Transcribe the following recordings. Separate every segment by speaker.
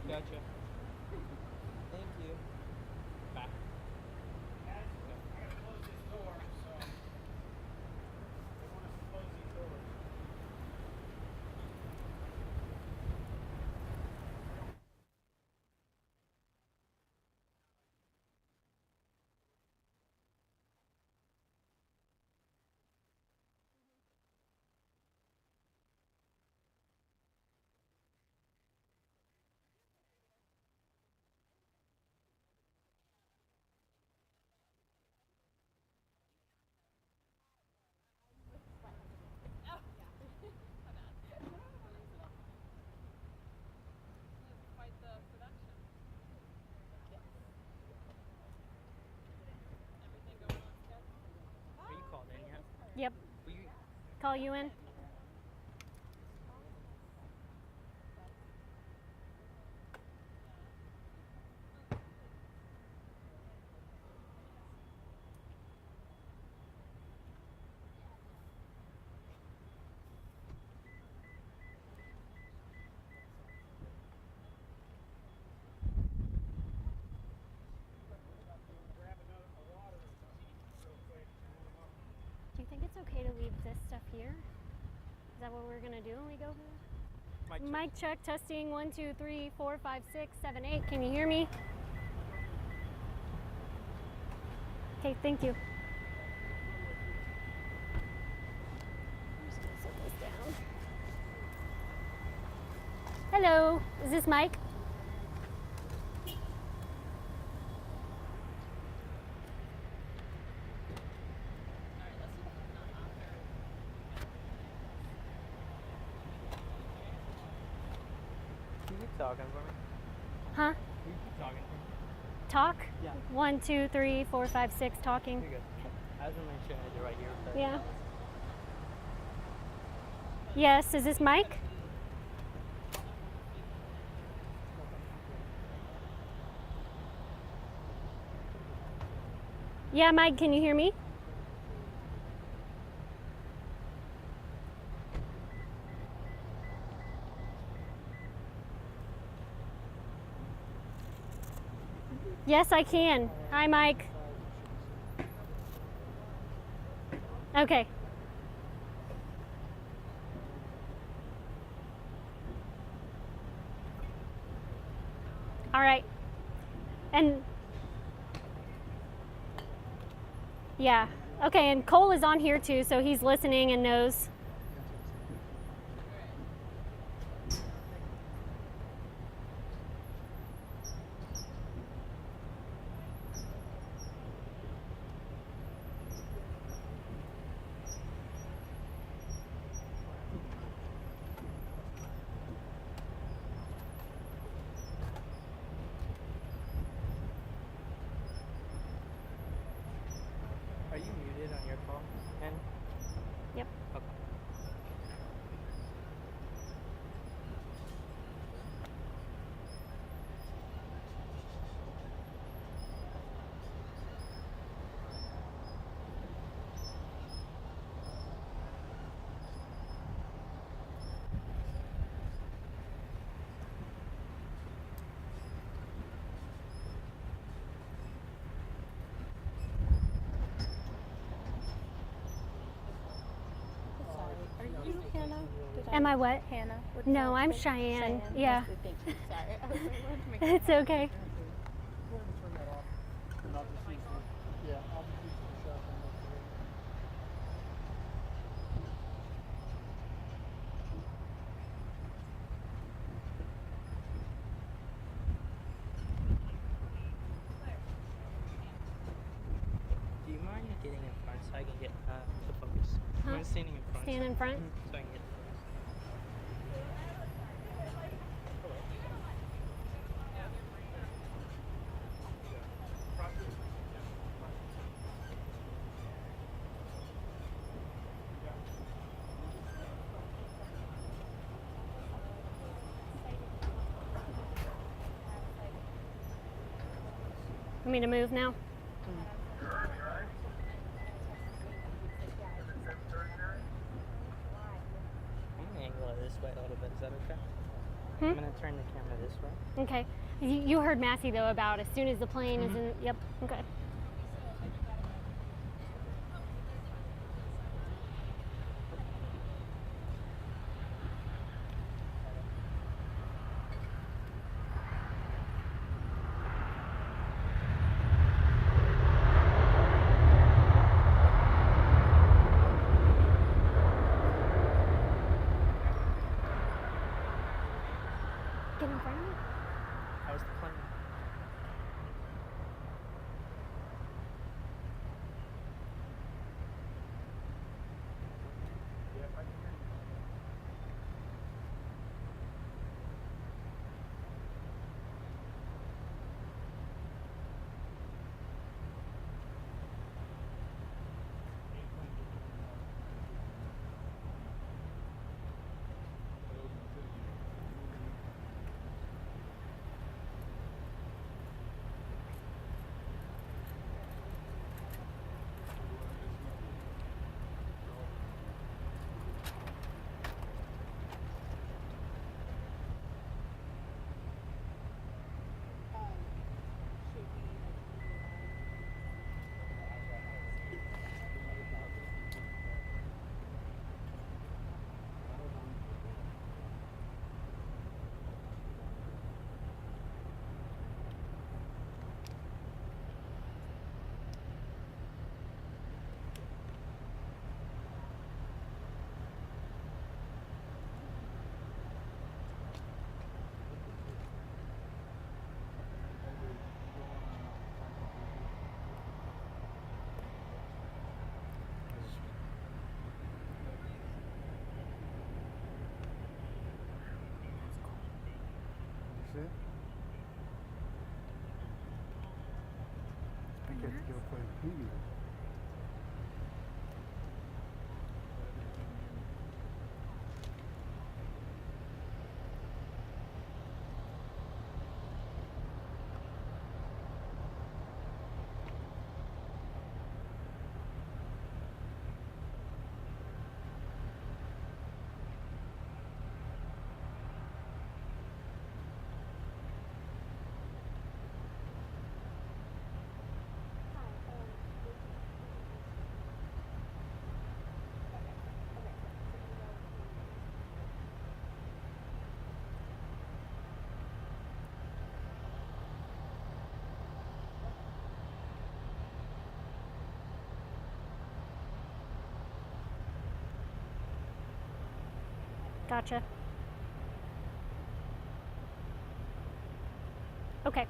Speaker 1: Gotcha. Thank you. Bye.
Speaker 2: Guys, I gotta close this door, so they want us to close these doors.
Speaker 1: Are you called in yet?
Speaker 3: Yep.
Speaker 1: Will you?
Speaker 3: Call you in.
Speaker 2: Grab a water and tea real quick and warm up.
Speaker 3: Do you think it's okay to leave this stuff here? Is that what we're gonna do when we go? Mic check, testing 1, 2, 3, 4, 5, 6, 7, 8. Can you hear me? Okay, thank you. I'm just gonna set this down. Hello, is this Mike?
Speaker 1: Can you keep talking for me?
Speaker 3: Huh?
Speaker 1: Can you keep talking for me?
Speaker 3: Talk?
Speaker 1: Yeah.
Speaker 3: 1, 2, 3, 4, 5, 6, talking.
Speaker 1: You're good. I was gonna make sure I did it right here. But
Speaker 3: Yeah. Yes, is this Mike? Yeah, Mike, can you hear me? Yes, I can. Hi, Mike. Okay. All right. And yeah. Okay, and Cole is on here too, so he's listening and knows.
Speaker 1: Are you muted on your call? And
Speaker 3: Yep.
Speaker 1: okay.
Speaker 4: Are you Hannah?
Speaker 3: Am I what?
Speaker 4: Hannah? What's
Speaker 3: No,
Speaker 4: that?
Speaker 3: I'm Cheyenne.
Speaker 4: Cheyenne.
Speaker 3: Yeah.
Speaker 4: Nice to thank you. Sorry. I was like, wanted to make sure.
Speaker 3: It's okay.
Speaker 2: Go ahead and turn that off. And I'll just use the, yeah, I'll just use the shotgun.
Speaker 1: Do you mind getting in front so I can get the focus?
Speaker 3: Huh?
Speaker 1: I'm standing in front.
Speaker 3: Stand in front.
Speaker 1: So I can get the focus.
Speaker 3: Want me to move now?
Speaker 1: I'm gonna angle it this way a little bit. Is that okay? I'm gonna turn the camera this way.
Speaker 3: Okay. You heard Massey though about as soon as the plane is in. Yep. Okay. Get in front of me.
Speaker 1: How's the plane?
Speaker 5: I get to go play preview.
Speaker 3: Gotcha. Okay.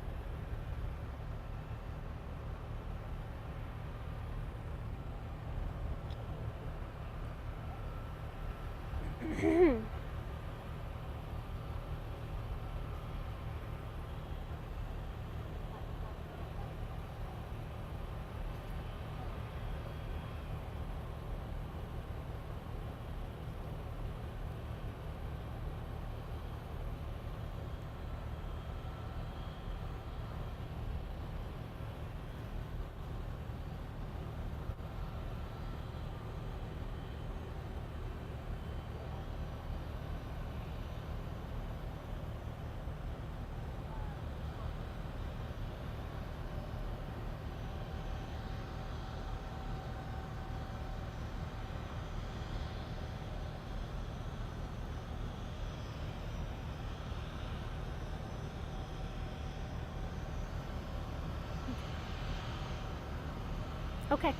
Speaker 3: Okay.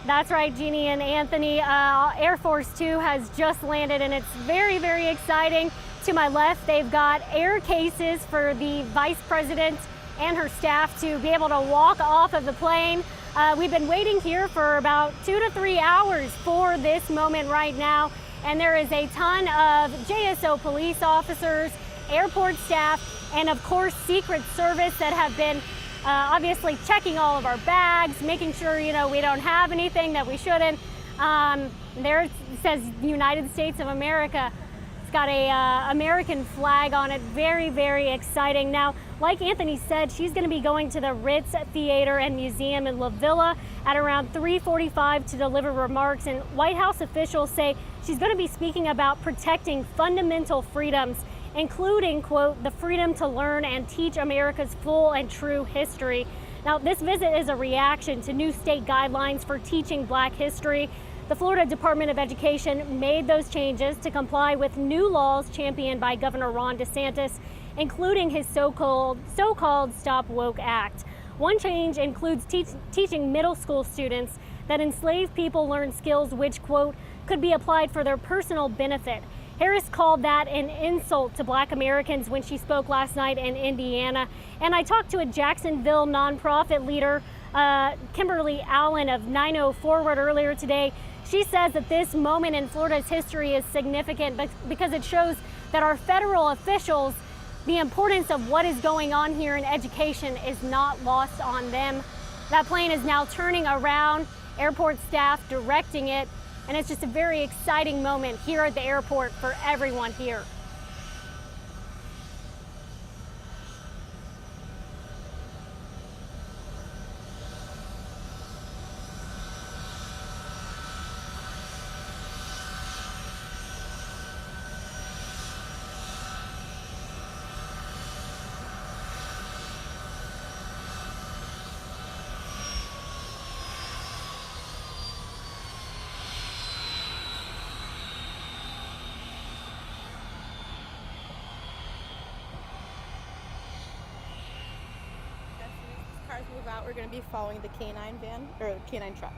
Speaker 3: That's right, Jeannie and Anthony. Air Force Two has just landed and it's very, very exciting. To my left, they've got air cases for the Vice President and her staff to be able to walk off of the plane. We've been waiting here for about 2 to 3 hours for this moment right now. And there is a ton of JSO police officers, airport staff, and of course Secret Service that have been obviously checking all of our bags, making sure, we don't have anything that we shouldn't. There it says United States of America. It's got a American flag on it. Very, very exciting. Now, like Anthony said, she's going to be going to the Ritz Theater and Museum in La Villa at around 3:45 to deliver remarks. And White House officials say she's going to be speaking about protecting fundamental freedoms, including, quote, the freedom to learn and teach America's full and true history. Now, this visit is a reaction to new state guidelines for teaching Black history. The Florida Department of Education made those changes to comply with new laws championed by Governor Ron DeSantis, including his so-called Stop Woke Act. One change includes teaching middle school students that enslaved people learn skills which, quote, could be applied for their personal benefit. Harris called that an insult to Black Americans when she spoke last night in Indiana. And I talked to a Jacksonville nonprofit leader, Kimberly Allen of 90 Forward, earlier today. She says that this moment in Florida's history is significant because it shows that our federal officials, the importance of what is going on here in education is not lost on them. That plane is now turning around, airport staff directing it, and it's just a very exciting moment here at the airport for everyone here.
Speaker 4: Cars move out, we're going to be following the canine van, or canine truck.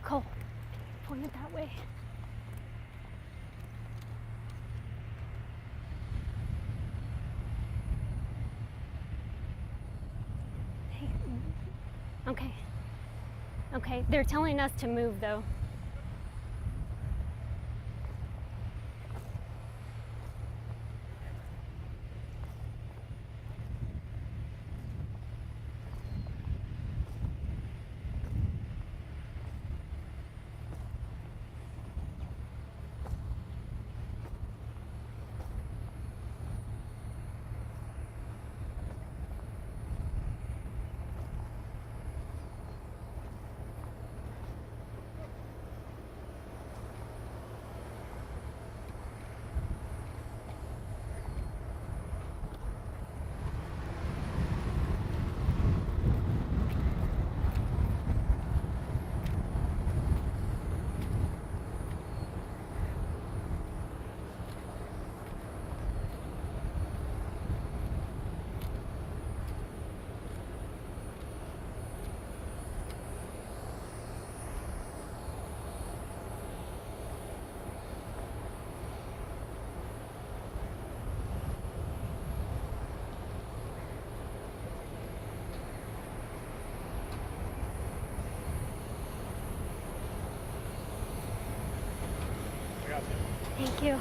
Speaker 3: Cole, point it that way. Hey, okay. Okay, they're telling us to move though. Thank you.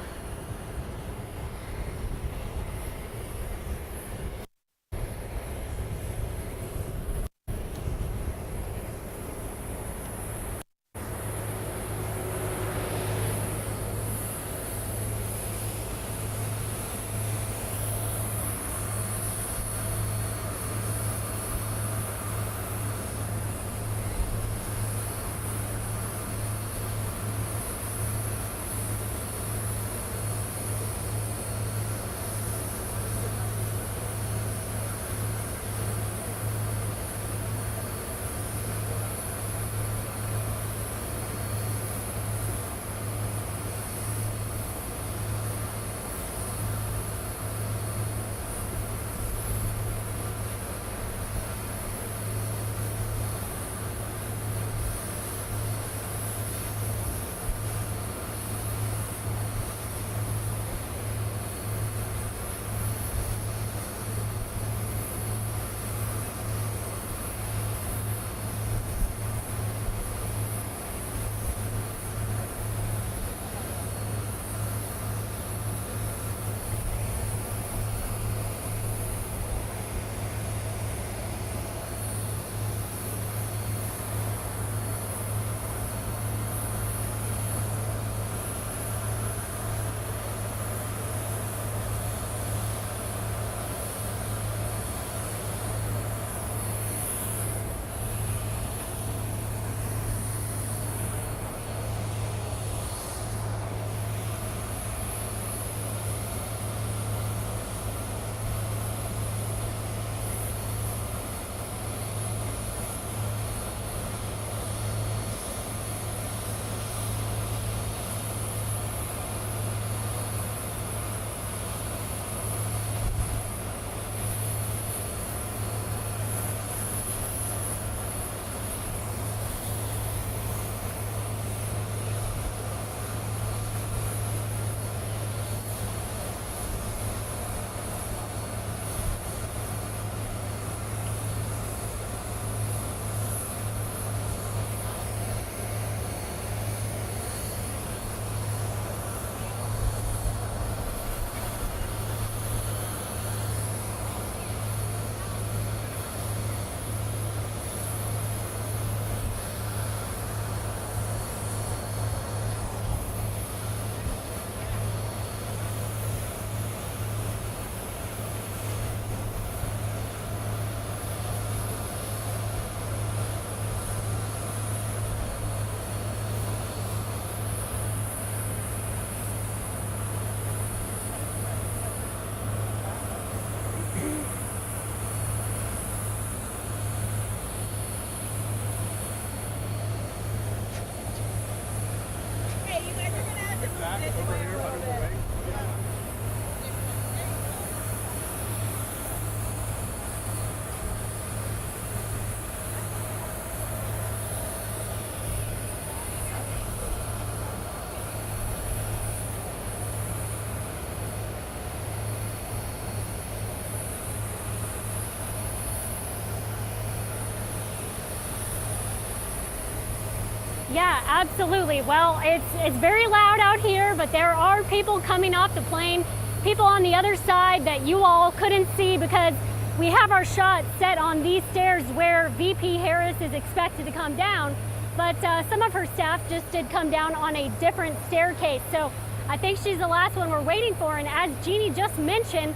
Speaker 3: Yeah, absolutely. Well, it's very loud out here, but there are people coming off the plane, people on the other side that you all couldn't see because we have our shot set on these stairs where VP Harris is expected to come down, but some of her staff just did come down on a different staircase. So I think she's the last one we're waiting for. And as Jeannie just mentioned,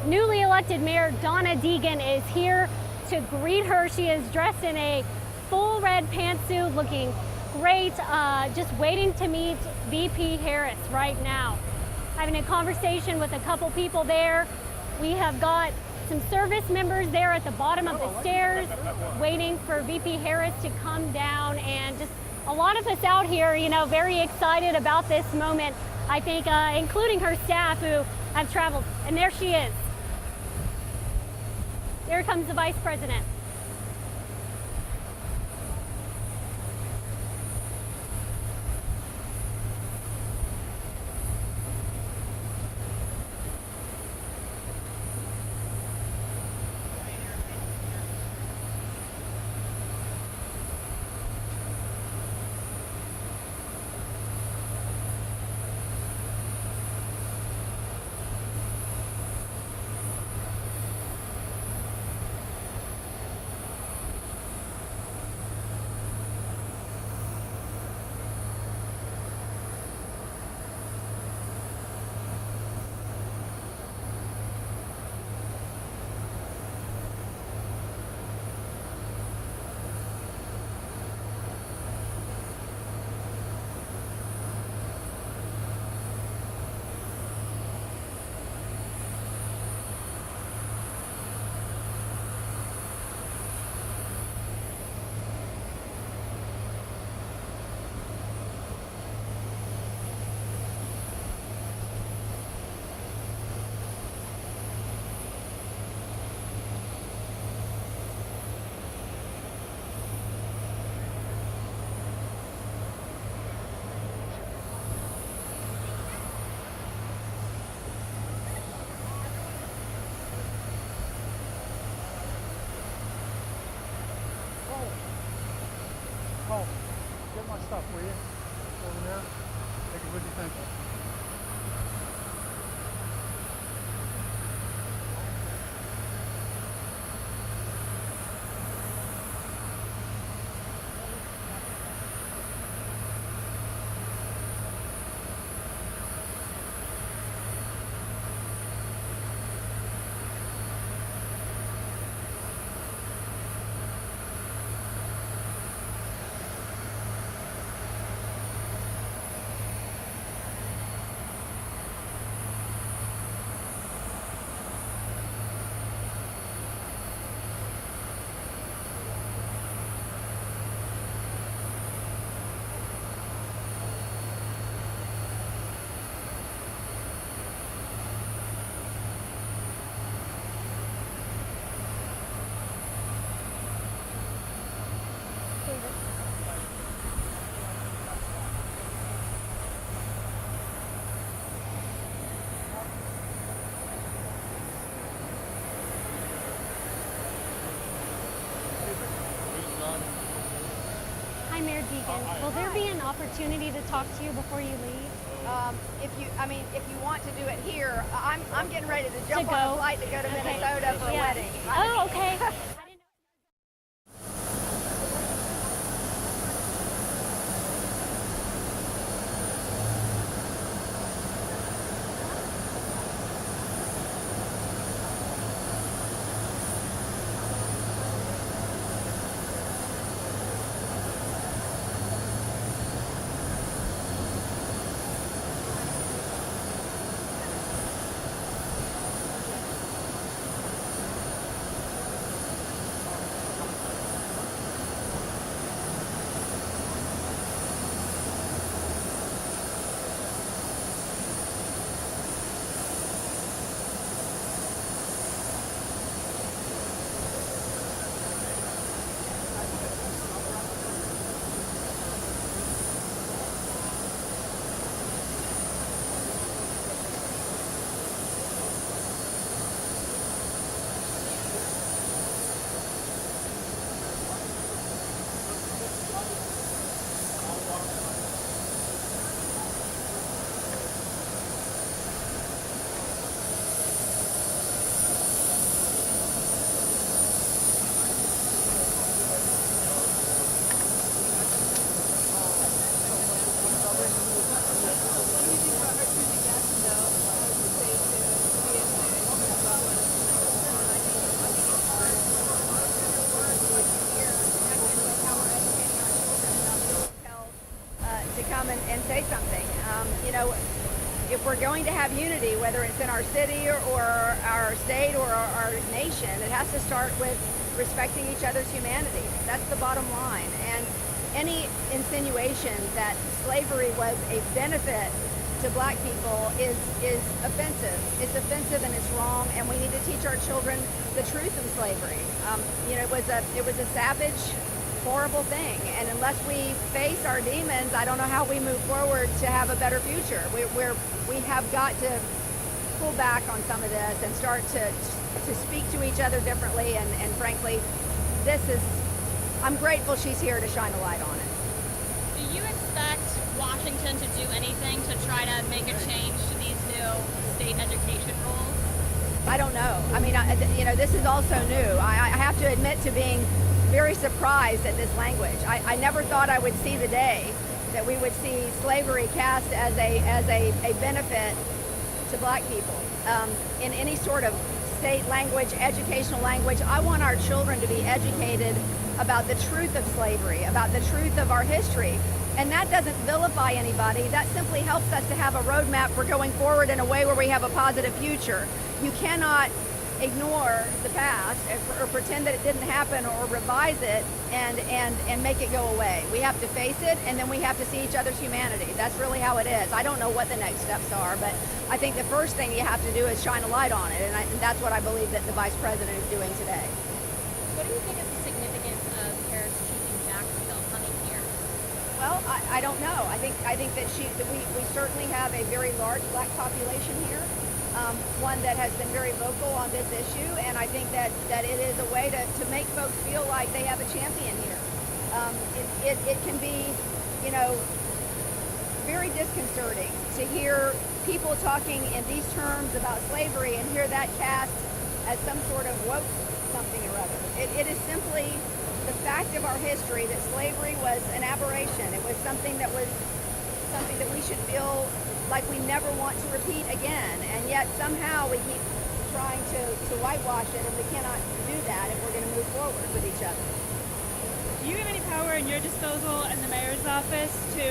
Speaker 3: newly elected Mayor Donna Deegan is here to greet her. She is dressed in a full red pantsuit, looking great, just waiting to meet VP Harris right now. Having a conversation with a couple people there. We have got some service members there at the bottom of the stairs waiting for VP Harris to come down, and just a lot of us out here, you know, very excited about this moment, I think, including her staff who have traveled. And there she is. There comes the Vice President.
Speaker 5: Oh, get my stuff, will you? Over there. Take it with you, thank you.
Speaker 3: Hi, Mayor Deegan. Will there be an opportunity to talk to you before you leave?
Speaker 6: If you want to do it here, I'm getting ready to jump on a flight to go to Minnesota for a wedding.
Speaker 3: Oh, okay.
Speaker 6: To come and say something. If we're going to have unity, whether it's in our city or our state or our nation, it has to start with respecting each other's humanity. That's the bottom line. And any insinuation that slavery was a benefit to black people is offensive. It's offensive and it's wrong, and we need to teach our children the truth of slavery. It was a savage, horrible thing, and unless we face our demons, I don't know how we move forward to have a better future. We have got to pull back on some of this and start to speak to each other differently, and frankly, I'm grateful she's here to shine a light on it.
Speaker 7: Do you expect Washington to do anything to try to make a change to these new state education rules?
Speaker 6: I don't know. I mean, this is also new. I have to admit to being very surprised at this language. I never thought I would see the day that we would see slavery cast as a benefit to black people. In any sort of state language, educational language, I want our children to be educated about the truth of slavery, about the truth of our history. And that doesn't vilify anybody. That simply helps us to have a roadmap for going forward in a way where we have a positive future. You cannot ignore the past or pretend that it didn't happen or revise it and make it go away. We have to face it, and then we have to see each other's humanity. That's really how it is. I don't know what the next steps are, but I think the first thing you have to do is shine a light on it, and that's what I believe that the Vice President is doing today.
Speaker 7: What do you think is the significance of Harris choosing Jacksonville, coming here?
Speaker 6: Well, I don't know. I think that we certainly have a very large black population here. One that has been very vocal on this issue, and I think that it is a way to make folks feel like they have a champion here. it can be, you know, very disconcerting to hear people talking in these terms about slavery and hear that cast as some sort of woke something or other. It is simply the fact of our history that slavery was an aberration. It was something that we should feel like we never want to repeat again, and yet somehow we keep trying to whitewash it, and we cannot do that if we're going to move forward with each other.
Speaker 8: Do you have any power in your disposal in the mayor's office to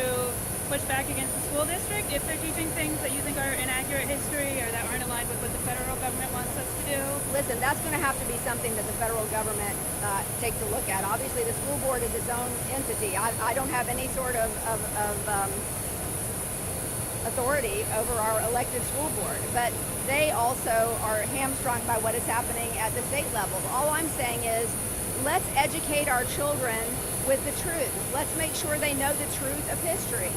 Speaker 8: push back against the school district if they're teaching things that you think are inaccurate history or that aren't aligned with what the federal government wants us to do?
Speaker 6: Listen, that's going to have to be something that the federal government takes a look at. Obviously, the school board is its own entity. I don't have any sort of authority over our elected school board, but they also are hamstrung by what is happening at the state level. All I'm saying is, let's educate our children with the truth. Let's make sure they know the truth of history.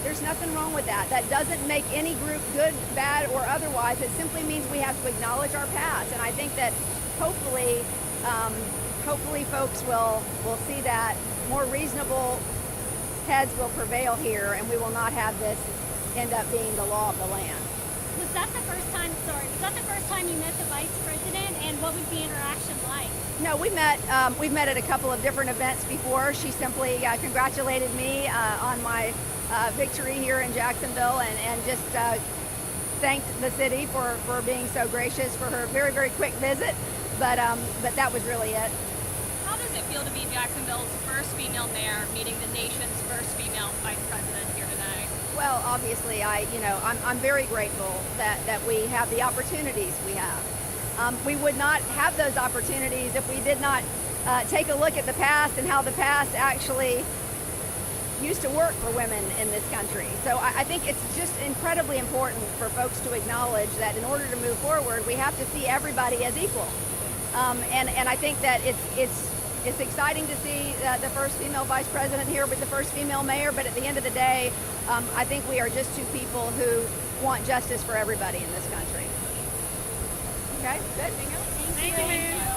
Speaker 6: There's nothing wrong with that. That doesn't make any group good, bad, or otherwise. It simply means we have to acknowledge our past. And I think that hopefully folks will see that more reasonable heads will prevail here, and we will not have this end up being the law of the land.
Speaker 3: Was that the first time you met the vice president, and what was the interaction like?
Speaker 6: No, we've met at a couple of different events before. She simply congratulated me on my victory here in Jacksonville, and just thanked the city for being so gracious for her very, very quick visit. But that was really it.
Speaker 7: How does it feel to be Jacksonville's first female mayor meeting the nation's first female vice president here today?
Speaker 6: Well, obviously, I'm very grateful that we have the opportunities we have. We would not have those opportunities if we did not take a look at the past and how the past actually used to work for women in this country. So I think it's just incredibly important for folks to acknowledge that in order to move forward, we have to see everybody as equal. And I think that it's exciting to see the first female vice president here with the first female mayor, but at the end of the day, I think we are just two people who want justice for everybody in this country. Okay, good.
Speaker 8: Thank you, Mayor.